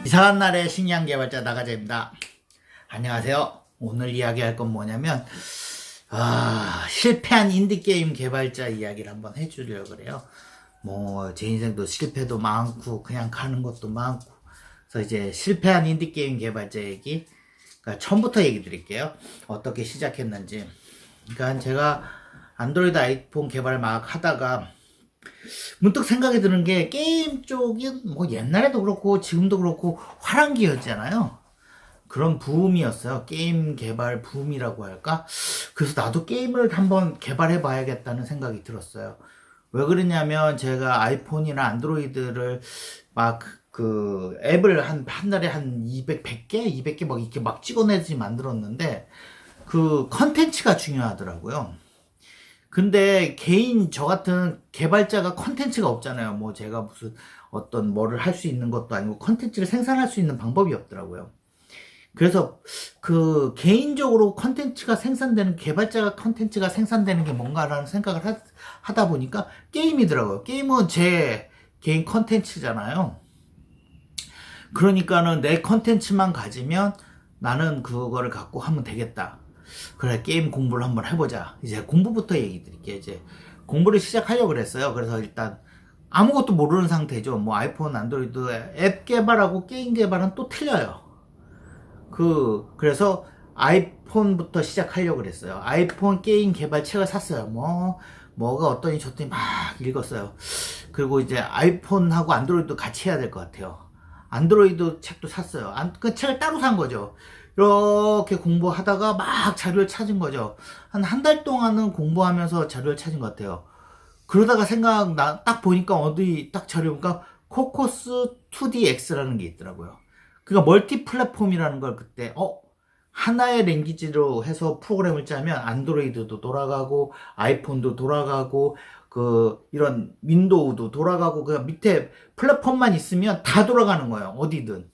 이상한 날의 식량 개발자 나가재입니다. 안녕하세요. 오늘 이야기할 건 뭐냐면 실패한 인디게임 개발자 이야기를 한번 해주려고 그래요. 뭐 제 인생도 실패도 많고 그냥 가는 것도 많고, 그래서 이제 실패한 인디게임 개발자 얘기, 그러니까 처음부터 얘기 드릴게요. 어떻게 시작했는지. 그러니까 제가 안드로이드 아이폰 개발 막 하다가 문득 생각이 드는 게, 게임 쪽이 뭐 옛날에도 그렇고 지금도 그렇고 화랑기였잖아요. 그런 붐이었어요. 게임 개발 붐이라고 할까? 그래서 나도 게임을 한번 개발해 봐야겠다는 생각이 들었어요. 왜 그러냐면 제가 아이폰이나 안드로이드를 막 그 앱을 한 달에 한 100개? 200개 막 이렇게 막 찍어내지 만들었는데, 그 컨텐츠가 중요하더라고요. 근데 개인 저 같은 개발자가 컨텐츠가 없잖아요. 뭐 제가 무슨 어떤 뭐를 할 수 있는 것도 아니고 컨텐츠를 생산할 수 있는 방법이 없더라고요. 그래서 그 개인적으로 컨텐츠가 생산되는, 개발자가 컨텐츠가 생산되는 게 뭔가라는 생각을 하다 보니까 게임이더라고요. 게임은 제 개인 컨텐츠잖아요. 그러니까는 내 컨텐츠만 가지면 나는 그거를 갖고 하면 되겠다. 그래, 게임 공부를 한번 해보자. 이제 공부부터 얘기 드릴게요. 이제 공부를 시작하려고 그랬어요. 그래서 일단 아무것도 모르는 상태죠. 뭐 아이폰, 안드로이드 앱 개발하고 게임 개발은 또 틀려요. 그래서 아이폰부터 시작하려고 그랬어요. 아이폰 게임 개발 책을 샀어요. 뭐가 어떠니 저더니 막 읽었어요. 그리고 이제 아이폰하고 안드로이드 같이 해야 될 것 같아요. 안드로이드 책도 샀어요. 그 책을 따로 산 거죠. 이렇게 공부하다가 막 자료를 찾은 거죠. 한 달 동안은 공부하면서 자료를 찾은 것 같아요. 그러다가 딱 보니까 어디 딱 자료 보니까 코코스 2DX라는 게 있더라고요. 그러니까 멀티 플랫폼이라는 걸 그때 하나의 랭귀지로 해서 프로그램을 짜면 안드로이드도 돌아가고 아이폰도 돌아가고 이런 윈도우도 돌아가고, 그 밑에 플랫폼만 있으면 다 돌아가는 거예요. 어디든.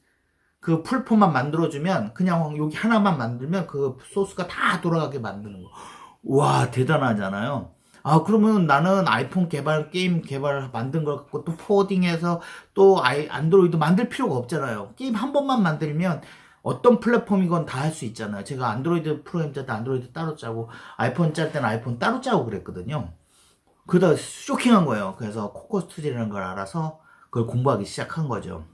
그 플랫폼만 만들어주면, 그냥 여기 하나만 만들면 그 소스가 다 돌아가게 만드는 거. 와, 대단하잖아요. 그러면 나는 아이폰 개발, 게임 개발 만든 걸 갖고 또 포워딩해서 또 안드로이드 만들 필요가 없잖아요. 게임 한 번만 만들면 어떤 플랫폼이건 다 할 수 있잖아요. 제가 안드로이드 프로그램 짤 때 안드로이드 따로 짜고, 아이폰 짤 때는 아이폰 따로 짜고 그랬거든요. 그러다 쇼킹한 거예요. 그래서 코코스투디라는 걸 알아서 그걸 공부하기 시작한 거죠.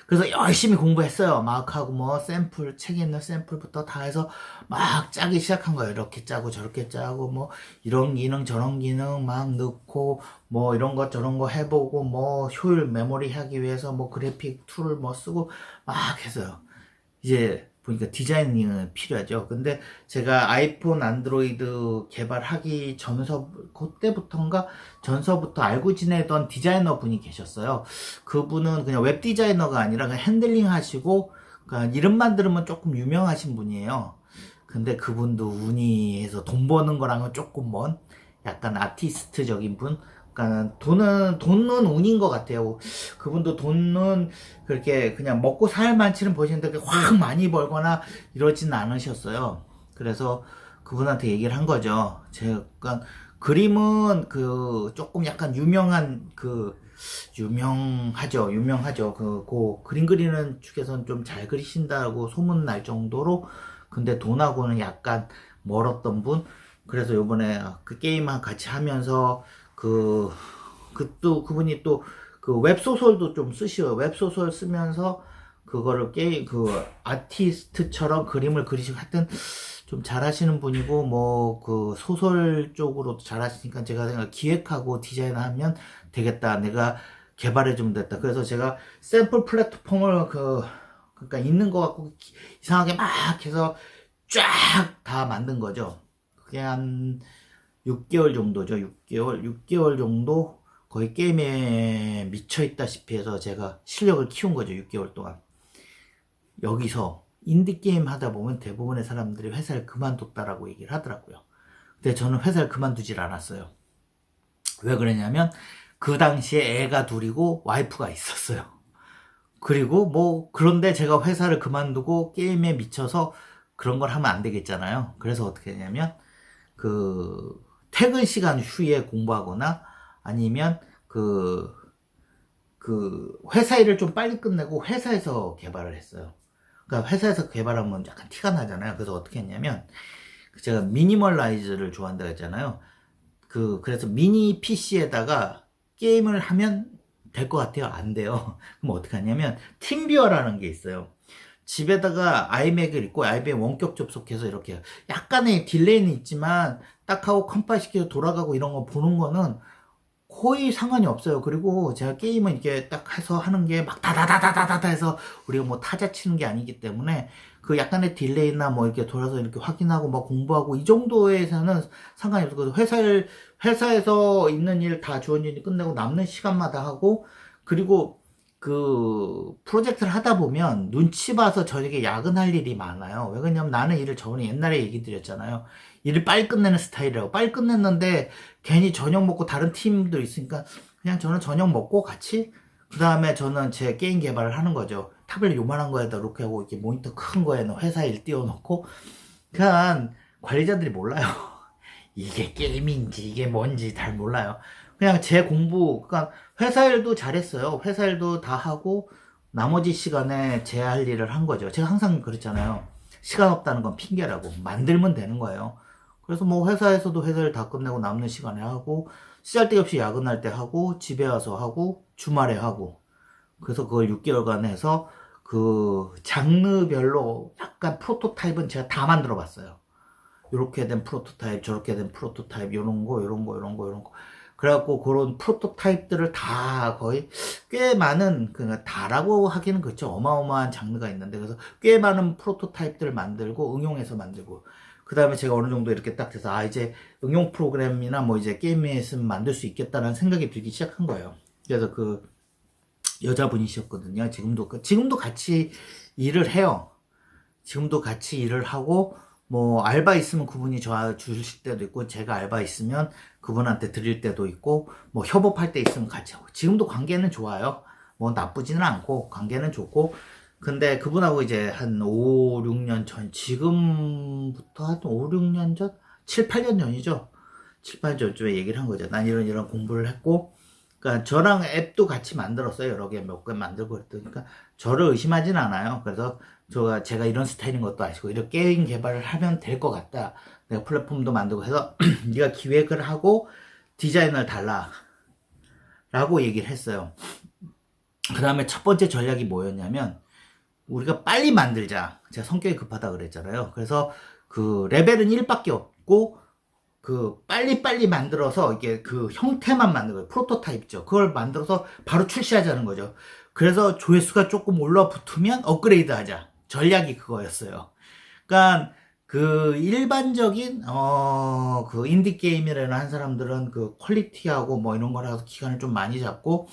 그래서 열심히 공부했어요. 막 하고 뭐 샘플, 책에 있는 샘플부터 다 해서 막 짜기 시작한 거예요. 이렇게 짜고 저렇게 짜고 뭐 이런 기능 저런 기능 막 넣고 뭐 이런 것 저런 거 해보고, 뭐 효율 메모리 하기 위해서 뭐 그래픽 툴을 뭐 쓰고 막 했어요. 이제 보니까 디자이닝은 필요하죠. 근데 제가 아이폰, 안드로이드 개발하기 그때부터인가 전서부터 알고 지내던 디자이너 분이 계셨어요. 그분은 그냥 웹 디자이너가 아니라 그냥 핸들링 하시고, 그러니까 이름만 들으면 조금 유명하신 분이에요. 근데 그분도 운이 해서 돈 버는 거랑은 조금 먼, 약간 아티스트적인 분. 그러니까 돈은 운인 것 같아요. 그분도 돈은 그렇게 그냥 먹고 살 만치는 버시는데 확 많이 벌거나 이러진 않으셨어요. 그래서 그분한테 얘기를 한 거죠. 제가 그림은 조금 약간 유명하죠. 그림 그리는 축에서는 좀 잘 그리신다고 소문 날 정도로. 근데 돈하고는 약간 멀었던 분. 그래서 요번에 그 게임 같이 하면서 그분이 또 그 웹소설도 좀 쓰시고, 웹소설 쓰면서 그거를 아티스트처럼 그림을 그리시고, 하여튼 좀 잘하시는 분이고, 뭐 그 소설 쪽으로도 잘하시니까 제가 생각 기획하고 디자인하면 되겠다. 내가 개발해주면 됐다. 그래서 제가 샘플 플랫폼을 그러니까 있는 거 갖고 이상하게 막 해서 쫙 다 만든 거죠. 그게 한 6개월 정도죠. 6개월 정도 거의 게임에 미쳐있다시피 해서 제가 실력을 키운 거죠. 6개월 동안. 여기서 인디게임 하다 보면 대부분의 사람들이 회사를 그만뒀다라고 얘기를 하더라고요. 근데 저는 회사를 그만두질 않았어요. 왜 그러냐면 그 당시에 애가 둘이고 와이프가 있었어요. 그리고 그런데 제가 회사를 그만두고 게임에 미쳐서 그런 걸 하면 안 되겠잖아요. 그래서 어떻게 했냐면 퇴근 시간 후에 공부하거나, 아니면 그 회사 일을 좀 빨리 끝내고 회사에서 개발을 했어요. 그러니까 회사에서 개발하면 약간 티가 나잖아요. 그래서 어떻게 했냐면 제가 미니멀라이즈를 좋아한다고 했잖아요. 그래서 미니 PC에다가 게임을 하면 될 것 같아요. 안 돼요. 그럼 어떻게 하냐면 팀뷰어라는 게 있어요. 집에다가 아이맥을 있고 아이맥 원격 접속해서 이렇게 약간의 딜레이는 있지만 딱 하고 컴파일 시켜서 돌아가고 이런 거 보는 거는 거의 상관이 없어요. 그리고 제가 게임은 이렇게 딱 해서 하는 게 막 다다다다다다 해서 우리가 뭐 타자 치는 게 아니기 때문에 그 약간의 딜레이나 뭐 이렇게 돌아서 이렇게 확인하고 막 공부하고 이 정도에서는 상관이 없어요. 그래서 회사에서 있는 일 다 주어진 일 끝내고 남는 시간마다 하고 그리고 그 프로젝트를 하다 보면 눈치 봐서 저녁에 야근할 일이 많아요. 왜 그러냐면 나는 일을 저번에 옛날에 얘기 드렸잖아요. 일을 빨리 끝내는 스타일이라고. 빨리 끝냈는데 괜히 저녁 먹고 다른 팀도 있으니까 그냥 저는 저녁 먹고 같이 그 다음에 저는 제 게임 개발을 하는 거죠. 타블렛 요만한 거에다 이렇게 하고 이렇게 모니터 큰 거에는 회사 일 띄워놓고 그냥 관리자들이 몰라요. 이게 게임인지 이게 뭔지 잘 몰라요. 그냥 제 공부, 그러니까 회사 일도 잘했어요. 회사 일도 다 하고 나머지 시간에 제 할 일을 한 거죠. 제가 항상 그랬잖아요. 시간 없다는 건 핑계라고. 만들면 되는 거예요. 그래서 뭐 회사에서도 회사를 다 끝내고 남는 시간에 하고 쓰잘데없이 야근할 때 하고 집에 와서 하고 주말에 하고 그래서 그걸 6개월간 해서 그 장르별로 약간 프로토타입은 제가 다 만들어 봤어요. 요렇게 된 프로토타입, 저렇게 된 프로토타입, 요런 거, 요런 거, 요런 거, 요런 거. 그래갖고 그런 프로토타입들을 다 거의 꽤 많은, 그 다라고 하기는 그렇죠. 어마어마한 장르가 있는데, 그래서 꽤 많은 프로토타입들을 만들고, 응용해서 만들고, 그 다음에 제가 어느 정도 이렇게 딱 돼서, 아, 이제 응용 프로그램이나 뭐 이제 게임에 있으면 만들 수 있겠다는 생각이 들기 시작한 거예요. 그래서 그 여자분이셨거든요. 지금도 같이 일을 해요. 지금도 같이 일을 하고, 뭐 알바 있으면 그분이 저 주실 때도 있고 제가 알바 있으면 그분한테 드릴 때도 있고 뭐 협업할 때 있으면 같이 하고 지금도 관계는 좋아요. 뭐 나쁘지는 않고 관계는 좋고 근데 그분하고 이제 한 5, 6년 전 지금부터 한 5, 6년 전 7, 8년 전이죠. 7, 8년 전쯤에 얘기를 한 거죠. 난 이런 공부를 했고 그러니까 저랑 앱도 같이 만들었어요. 여러 개 몇 개 만들고 그랬더니까 저를 의심하진 않아요. 그래서 제가 이런 스타일인 것도 아시고 이런 게임 개발을 하면 될 것 같다. 내가 플랫폼도 만들고 해서 네가 기획을 하고 디자인을 달라 라고 얘기를 했어요. 그 다음에 첫 번째 전략이 뭐였냐면 우리가 빨리 만들자. 제가 성격이 급하다 그랬잖아요. 그래서 그 레벨은 1밖에 없고 그 빨리빨리 만들어서 이게 그 형태만 만든 거예요. 프로토타입이죠. 그걸 만들어서 바로 출시하자는 거죠. 그래서 조회수가 조금 올라붙으면 업그레이드 하자. 전략이 그거였어요. 그러니까 그 일반적인 그 인디 게임이라는 한 사람들은 그 퀄리티하고 뭐 이런 거라서 기간을 좀 많이 잡고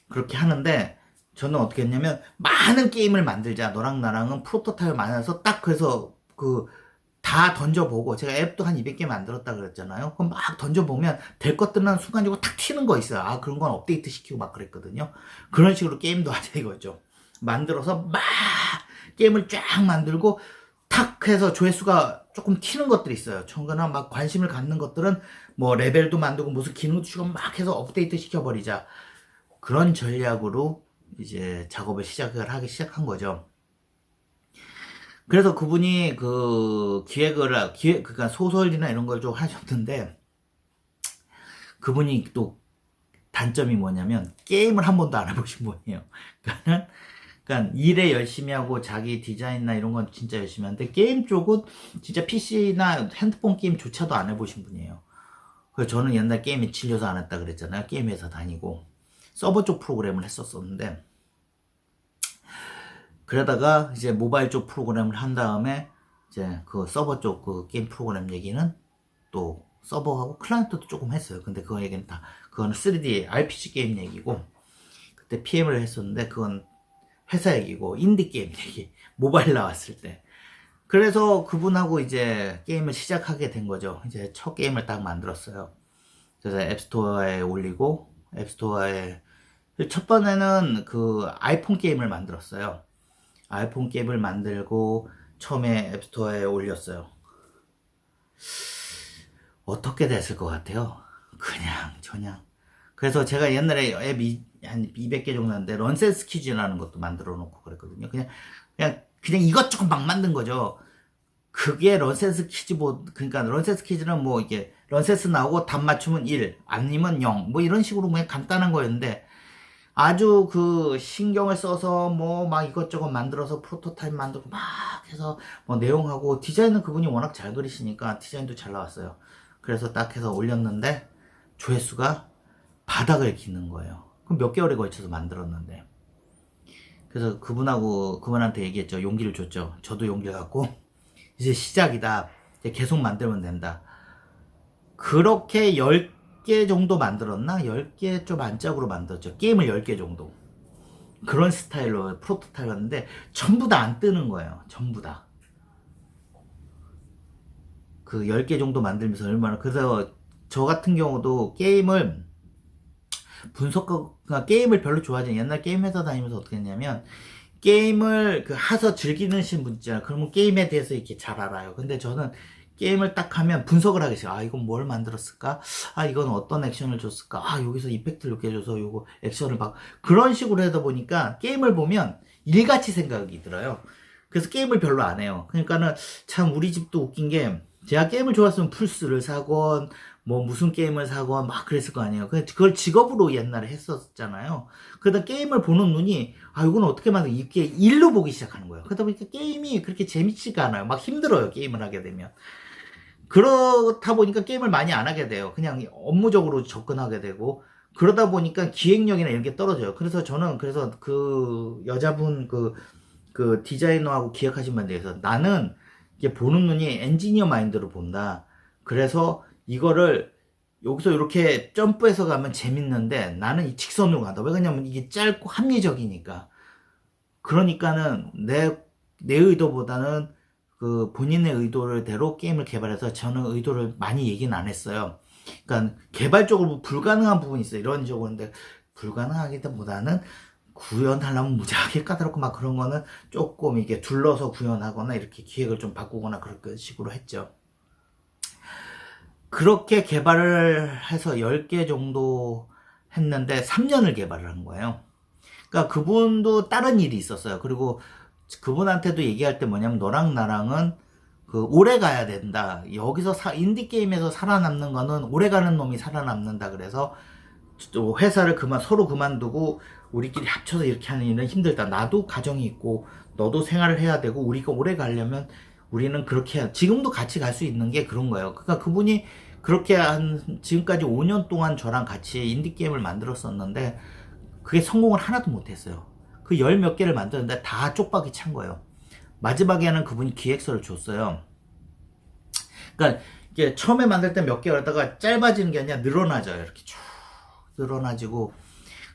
그렇게 하는데 저는 어떻게 했냐면 많은 게임을 만들자. 너랑 나랑은 프로토타입을 만들어서 딱 그래서 그 다 던져보고 제가 앱도 한 200개 만들었다 그랬잖아요. 그럼 막 던져보면 될 것들은 순간적으로 탁 튀는 거 있어요. 아 그런 건 업데이트 시키고 막 그랬거든요. 그런 식으로 게임도 하자 이거죠. 만들어서 막 게임을 쫙 만들고 탁 해서 조회수가 조금 튀는 것들이 있어요. 청거나 막 관심을 갖는 것들은 뭐 레벨도 만들고 무슨 기능도 주고 막 해서 업데이트 시켜버리자. 그런 전략으로 이제 작업을 하기 시작한 거죠. 그래서 그분이 그 그러니까 소설이나 이런 걸 좀 하셨는데, 그분이 또 단점이 뭐냐면, 게임을 한 번도 안 해보신 분이에요. 그러니까 일에 열심히 하고 자기 디자인이나 이런 건 진짜 열심히 하는데, 게임 쪽은 진짜 PC나 핸드폰 게임조차도 안 해보신 분이에요. 그래서 저는 옛날 게임에 질려서 안 했다 그랬잖아요. 게임 회사 다니고. 서버 쪽 프로그램을 했었었는데, 그러다가 이제 모바일 쪽 프로그램을 한 다음에 이제 그 서버 쪽 그 게임 프로그램 얘기는 또 서버하고 클라이언트도 조금 했어요. 근데 그거 얘기는 그거는 3D RPG 게임 얘기고 그때 PM을 했었는데 그건 회사 얘기고 인디 게임 얘기 모바일 나왔을 때 그래서 그분하고 이제 게임을 시작하게 된 거죠. 이제 첫 게임을 딱 만들었어요. 그래서 앱스토어에 올리고 앱스토어에 첫 번에는 그 아이폰 게임을 만들었어요. 아이폰 게임을 만들고 처음에 앱스토어에 올렸어요. 어떻게 됐을 것 같아요? 그냥 저냥. 그래서 제가 옛날에 한 200개 정도 하는데 런센스 퀴즈라는 것도 만들어 놓고 그랬거든요. 그냥 이것저것 막 만든 거죠. 그게 런센스 퀴즈 그러니까 런센스 퀴즈는 뭐 이게 런센스 나오고 답 맞추면 1 아니면 0 뭐 이런 식으로 그냥 간단한 거였는데 아주 그 신경을 써서 뭐 막 이것저것 만들어서 프로토타입 만들고 막 해서 뭐 내용하고 디자인은 그분이 워낙 잘 그리시니까 디자인도 잘 나왔어요. 그래서 딱 해서 올렸는데 조회수가 바닥을 기는 거예요. 그럼 몇 개월에 걸쳐서 만들었는데. 그래서 그분한테 얘기했죠. 용기를 줬죠. 저도 용기를 갖고 이제 시작이다. 이제 계속 만들면 된다. 그렇게 10개 정도 만들었나? 10개 좀 안짝으로 만들었죠. 게임을 10개 정도. 그런 스타일로 프로토타입이었는데 전부 다 안 뜨는 거예요. 전부 다. 그 10개 정도 만들면서 얼마나 그래서 저 같은 경우도 게임을 그러니까 게임을 별로 좋아하지 않아요. 옛날 게임 회사 다니면서 어떻게 했냐면 게임을 하서 즐기는 분 있잖아요. 그러면 게임에 대해서 이렇게 잘 알아요. 근데 저는 게임을 딱 하면 분석을 하기 싫어요. 아, 이건 뭘 만들었을까? 아, 이건 어떤 액션을 줬을까? 아, 여기서 이펙트를 이렇게 줘서 요거 액션을 막 그런 식으로 하다 보니까 게임을 보면 일같이 생각이 들어요. 그래서 게임을 별로 안 해요. 그러니까는 참 우리 집도 웃긴 게 제가 게임을 좋아했으면 플스를 사건 뭐 무슨 게임을 사건 막 그랬을 거 아니에요. 그걸 직업으로 옛날에 했었잖아요. 그러다 게임을 보는 눈이 아 이건 어떻게 만든 이게 일로 보기 시작하는 거예요. 그러다 보니까 게임이 그렇게 재밌지가 않아요. 막 힘들어요. 게임을 하게 되면. 그렇다 보니까 게임을 많이 안 하게 돼요. 그냥 업무적으로 접근하게 되고 그러다 보니까 기획력이나 이런 게 떨어져요. 그래서 저는 그 여자분 그 디자이너하고 기획하신 분에 대해서 나는 이게 보는 눈이 엔지니어 마인드로 본다. 그래서 이거를 여기서 이렇게 점프해서 가면 재밌는데 나는 이 직선으로 간다. 왜 그러냐면 이게 짧고 합리적이니까. 그러니까는 내 의도보다는 그 본인의 의도대로 게임을 개발해서 저는 의도를 많이 얘기는 안 했어요. 그러니까 개발적으로 불가능한 부분이 있어요. 이런 식으로. 근데 불가능하기보다는 구현하려면 무지하게 까다롭고 막 그런 거는 조금 이게 둘러서 구현하거나 이렇게 기획을 좀 바꾸거나 그런 식으로 했죠. 그렇게 개발을 해서 10개 정도 했는데 3년을 개발을 한 거예요. 그러니까 그분도 다른 일이 있었어요. 그리고 그분한테도 얘기할 때 뭐냐면 너랑 나랑은 오래 가야 된다. 여기서 인디게임에서 살아남는 거는 오래 가는 놈이 살아남는다. 그래서 회사를 서로 그만두고 우리끼리 합쳐서 이렇게 하는 일은 힘들다. 나도 가정이 있고 너도 생활을 해야 되고 우리가 오래 가려면 우리는 그렇게 지금도 같이 갈 수 있는 게 그런 거예요. 그러니까 그분이 그렇게 지금까지 5년 동안 저랑 같이 인디게임을 만들었었는데 그게 성공을 하나도 못했어요. 그 열 몇 개를 만드는데 다 쪽박이 찬 거예요. 마지막에는 그분이 기획서를 줬어요. 그러니까 이게 처음에 만들 때 몇 개월 하다가 짧아지는 게 아니라 늘어나져요. 이렇게 쭉 늘어나지고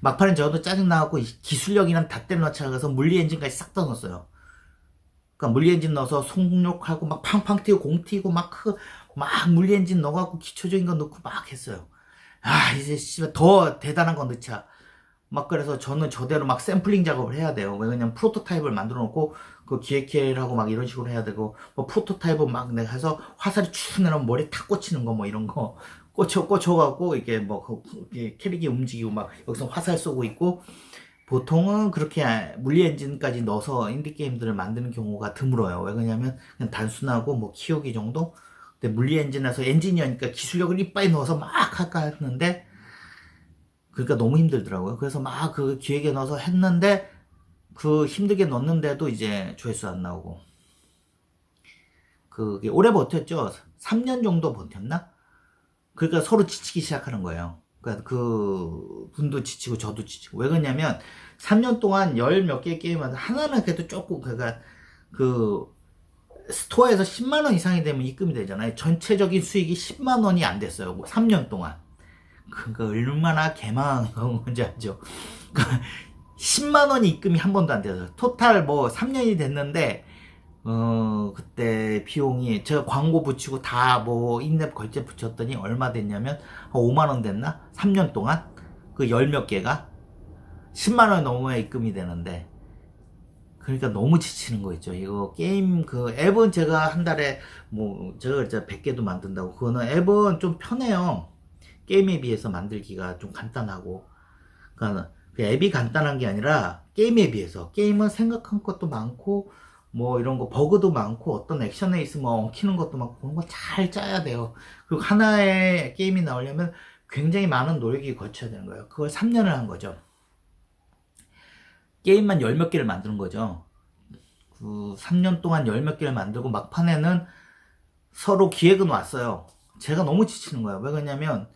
막판에 저도 짜증나갖고 기술력이랑 다 때려넣자 그래서 물리 엔진까지 싹 다 넣었어요. 그러니까 물리 엔진 넣어서 속력하고 막 팡팡 튀고 공 튀고 막 물리 엔진 넣어갖고 기초적인 거 넣고 막 했어요. 아 이제 씨발 더 대단한 거 넣자. 막 그래서 저는 저대로 막 샘플링 작업을 해야 돼요. 왜냐면 프로토타입을 만들어 놓고 그 기획회의를 하고 막 이런 식으로 해야 되고 뭐 프로토타입을 막 내가 해서 화살이 쭉 내려면 머리 탁 꽂히는 거 뭐 이런 거 꽂혀갖고 이게 뭐 캐릭이 움직이고 막 여기서 화살 쏘고 있고 보통은 그렇게 물리 엔진까지 넣어서 인디게임들을 만드는 경우가 드물어요. 왜 그러냐면 그냥 단순하고 뭐 키우기 정도? 근데 물리 엔진에서 엔지니어니까 기술력을 이빨이 넣어서 막 할까 했는데 그러니까 너무 힘들더라고요. 그래서 막 그 기획에 넣어서 했는데 그 힘들게 넣었는데도 이제 조회수 안 나오고 그게 오래 버텼죠. 3년 정도 버텼나? 그러니까 서로 지치기 시작하는 거예요. 그러니까 그 분도 지치고 저도 지치고 왜 그러냐면 3년 동안 열 몇 개 게임하다 하나는 그래도 조금 그러니까 그 스토어에서 10만 원 이상이 되면 입금이 되잖아요. 전체적인 수익이 10만 원이 안 됐어요. 3년 동안. 그러니까 얼마나 개망한 건지 알죠? 그러니까 10만 원이 입금이 한 번도 안 돼서 토탈 뭐 3년이 됐는데 그때 비용이 제가 광고 붙이고 다 뭐 인랩 결제 붙였더니 얼마 됐냐면 5만 원 됐나? 3년 동안 그 열 몇 개가 10만 원 넘어야 입금이 되는데 그러니까 너무 지치는 거 있죠. 이거 게임 그 앱은 제가 한 달에 뭐 제가 진짜 100개도 만든다고 그거는 앱은 좀 편해요. 게임에 비해서 만들기가 좀 간단하고 그러니까 그 앱이 간단한 게 아니라 게임에 비해서 게임은 생각한 것도 많고 뭐 이런 거 버그도 많고 어떤 액션에 있으면 엉키는 것도 많고 그런 거 잘 짜야 돼요. 그리고 하나의 게임이 나오려면 굉장히 많은 노력이 거쳐야 되는 거예요. 그걸 3년을 한 거죠. 게임만 열 몇 개를 만드는 거죠. 그 3년 동안 열 몇 개를 만들고 막판에는 서로 기획은 왔어요. 제가 너무 지치는 거예요. 왜 그러냐면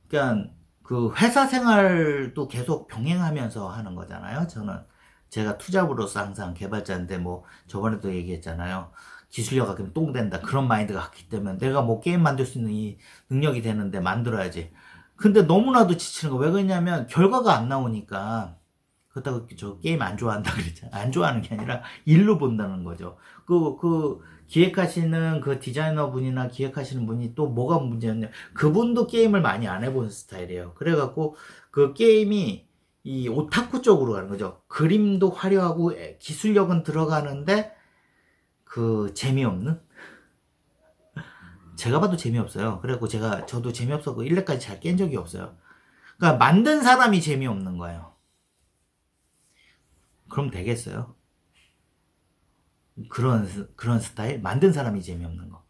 그러니까 그 회사 생활도 계속 병행하면서 하는 거잖아요. 저는 제가 투잡으로서 항상 개발자인데 뭐 저번에도 얘기했잖아요. 기술력 아끼면 똥 된다 그런 마인드가 갔기 때문에 내가 뭐 게임 만들 수 있는 이 능력이 되는데 만들어야지. 근데 너무나도 지치는 거 왜 그러냐면 결과가 안 나오니까. 그렇다고 저 게임 안 좋아한다 그랬잖아요. 안 좋아하는 게 아니라 일로 본다는 거죠. 그 기획하시는 그 디자이너 분이나 기획하시는 분이 또 뭐가 문제였냐. 그분도 게임을 많이 안 해본 스타일이에요. 그래갖고 그 게임이 이 오타쿠 쪽으로 가는 거죠. 그림도 화려하고 기술력은 들어가는데 그 재미없는? 제가 봐도 재미없어요. 그래갖고 저도 재미없어서 1회까지 잘 깬 적이 없어요. 그러니까 만든 사람이 재미없는 거예요. 그럼 되겠어요? 그런 스타일? 만든 사람이 재미없는 거.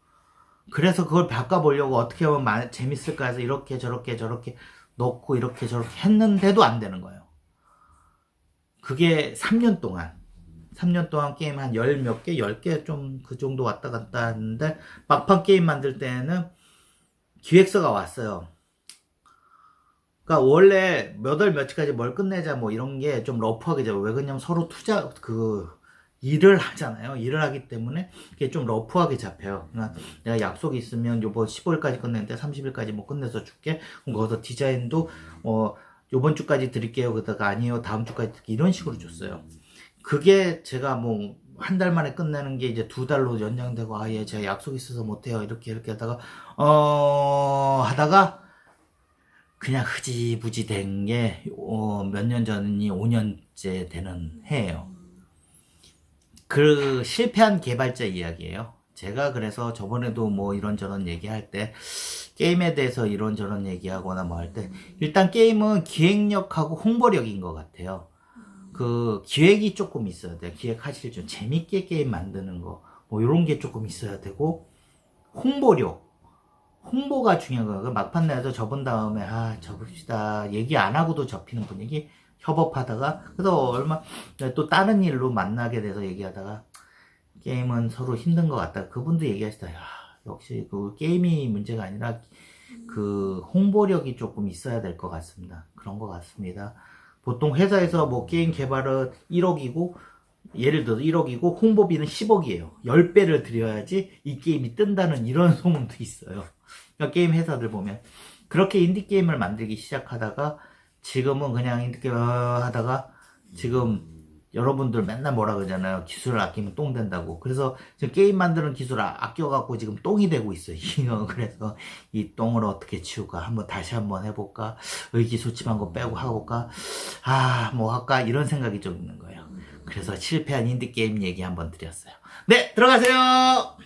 그래서 그걸 바꿔보려고 어떻게 하면 재밌을까 해서 이렇게 저렇게 넣고 이렇게 저렇게 했는데도 안 되는 거예요. 그게 3년 동안 게임 한 열 몇 개, 10개 좀 그 정도 왔다 갔다 했는데 막판 게임 만들 때는 기획서가 왔어요. 그러니까 원래 몇 월 며칠까지 뭘 끝내자 뭐 이런 게 좀 러프하게 잡아요. 왜 그러냐면 서로 일을 하잖아요. 일을 하기 때문에 그게 좀 러프하게 잡혀요. 그러니까 내가 약속이 있으면 요번 15일까지 끝내는데 30일까지 뭐 끝내서 줄게. 그럼 거기서 디자인도 요번 주까지 드릴게요. 그러다가 아니에요. 다음 주까지 드릴게요. 이런 식으로 줬어요. 그게 제가 뭐 한 달 만에 끝내는 게 이제 2달로 연장되고 아예 제가 약속 있어서 못해요. 이렇게 하다가 하다가 그냥 흐지부지 된 게 몇 년 전이 5년째 되는 해예요. 그 실패한 개발자 이야기예요. 제가 그래서 저번에도 뭐 이런저런 얘기할 때 게임에 대해서 이런저런 얘기하거나 뭐 할 때 일단 게임은 기획력하고 홍보력인 것 같아요. 그 기획이 조금 있어야 돼요. 기획하실 좀 재밌게 게임 만드는 거 뭐 이런 게 조금 있어야 되고 홍보가 중요한 거예요. 막판 내서 접은 다음에 접읍시다 얘기 안 하고도 접히는 분위기 협업하다가 그래서 또 다른 일로 만나게 돼서 얘기하다가 게임은 서로 힘든 것 같다. 그분도 얘기하시다. 야, 역시 그 게임이 문제가 아니라 그 홍보력이 조금 있어야 될 것 같습니다. 그런 것 같습니다. 보통 회사에서 뭐 게임 개발은 1억이고 예를 들어서 1억이고 홍보비는 10억이에요. 10배를 들여야지 이 게임이 뜬다는 이런 소문도 있어요. 그러니까 게임 회사들 보면 그렇게 인디게임을 만들기 시작하다가 지금은 그냥 인디게임 하다가 지금 여러분들 맨날 뭐라 그러잖아요. 기술을 아끼면 똥 된다고. 그래서 지금 게임 만드는 기술을 아껴갖고 지금 똥이 되고 있어요. 그래서 이 똥을 어떻게 치울까? 다시 한번 해볼까? 의기소침한 거 빼고 해볼까? 뭐 할까? 이런 생각이 좀 있는 거예요. 그래서 실패한 인디게임 얘기 한번 드렸어요. 네, 들어가세요!